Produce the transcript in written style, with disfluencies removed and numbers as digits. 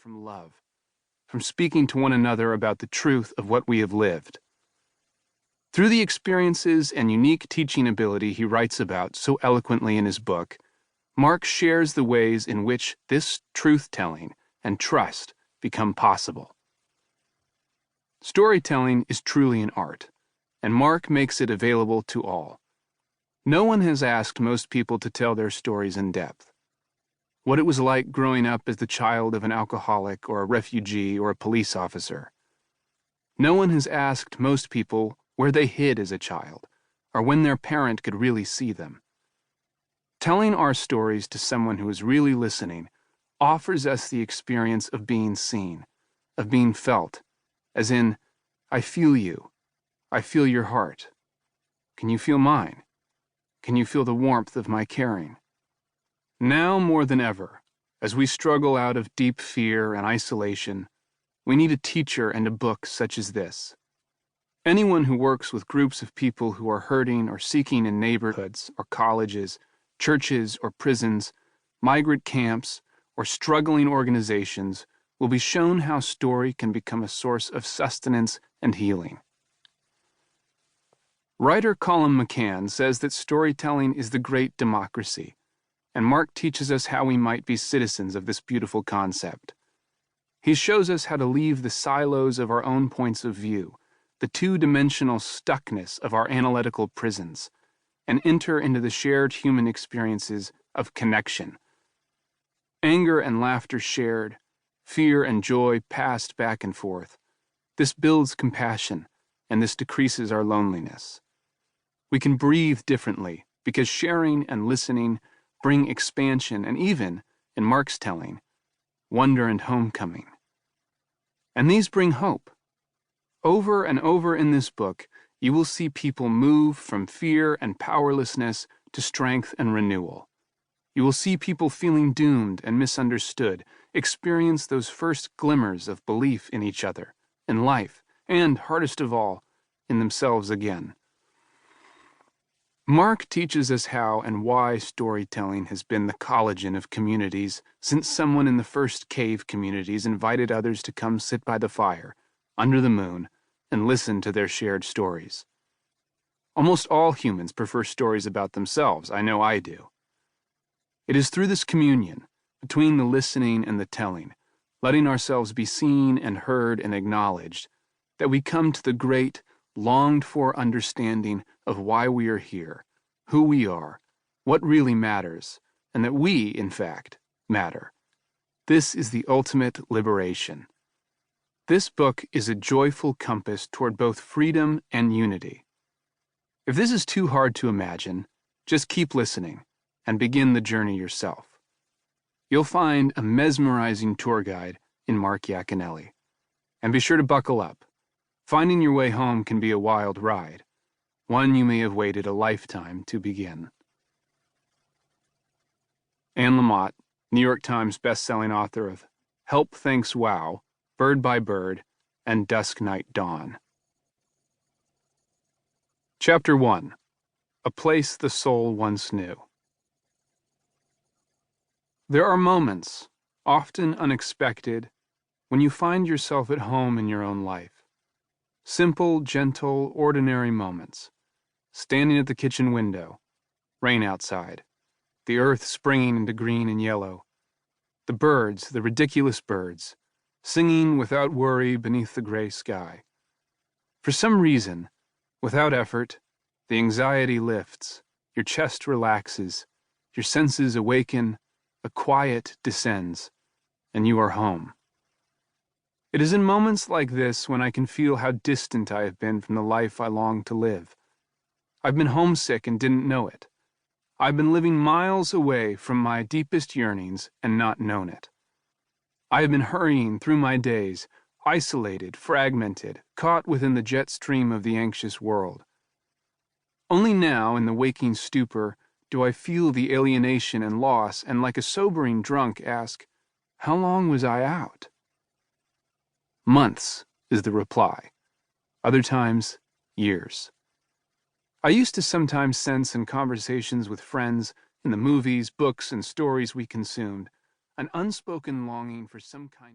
from love, from speaking to one another about the truth of what we have lived. Through the experiences and unique teaching ability he writes about so eloquently in his book, Mark shares the ways in which this truth-telling and trust become possible. Storytelling is truly an art, and Mark makes it available to all. No one has asked most people to tell their stories in depth. What it was like growing up as the child of an alcoholic or a refugee or a police officer. No one has asked most people where they hid as a child, or when their parent could really see them. Telling our stories to someone who is really listening offers us the experience of being seen, of being felt, as in, I feel you, I feel your heart. Can you feel mine? Can you feel the warmth of my caring? Now more than ever, as we struggle out of deep fear and isolation, we need a teacher and a book such as this. Anyone who works with groups of people who are hurting or seeking in neighborhoods or colleges, churches or prisons, migrant camps, or struggling organizations will be shown how story can become a source of sustenance and healing. Writer Colin McCann says that storytelling is the great democracy, and Mark teaches us how we might be citizens of this beautiful concept. He shows us how to leave the silos of our own points of view, the two-dimensional stuckness of our analytical prisons, and enter into the shared human experiences of connection. Anger and laughter shared, fear and joy passed back and forth. This builds compassion, and this decreases our loneliness. We can breathe differently because sharing and listening bring expansion and even, in Mark's telling, wonder and homecoming. And these bring hope. Over and over in this book, you will see people move from fear and powerlessness to strength and renewal. You will see people feeling doomed and misunderstood experience those first glimmers of belief in each other, in life, and, hardest of all, in themselves again. Mark teaches us how and why storytelling has been the collagen of communities since someone in the first cave communities invited others to come sit by the fire, under the moon, and listen to their shared stories. Almost all humans prefer stories about themselves. I know I do. It is through this communion, between the listening and the telling, letting ourselves be seen and heard and acknowledged, that we come to the great, longed-for understanding of why we are here, who we are, what really matters, and that we, in fact, matter. This is the ultimate liberation. This book is a joyful compass toward both freedom and unity. If this is too hard to imagine, just keep listening and begin the journey yourself. You'll find a mesmerizing tour guide in Mark Yaconelli. And be sure to buckle up. Finding your way home can be a wild ride, one you may have waited a lifetime to begin. Anne Lamott, New York Times best-selling author of Help Thanks Wow, Bird by Bird, and Dusk Night Dawn. Chapter 1. A Place the Soul Once Knew. There are moments, often unexpected, when you find yourself at home in your own life. Simple, gentle, ordinary moments. Standing at the kitchen window, rain outside, the earth springing into green and yellow, the birds, the ridiculous birds, singing without worry beneath the gray sky. For some reason, without effort, the anxiety lifts, your chest relaxes, your senses awaken, a quiet descends, and you are home. It is in moments like this when I can feel how distant I have been from the life I long to live. I've been homesick and didn't know it. I've been living miles away from my deepest yearnings and not known it. I have been hurrying through my days, isolated, fragmented, caught within the jet stream of the anxious world. Only now, in the waking stupor, do I feel the alienation and loss and, like a sobering drunk, ask, how long was I out? Months is the reply. Other times, years. I used to sometimes sense in conversations with friends, in the movies, books, and stories we consumed, an unspoken longing for some kind of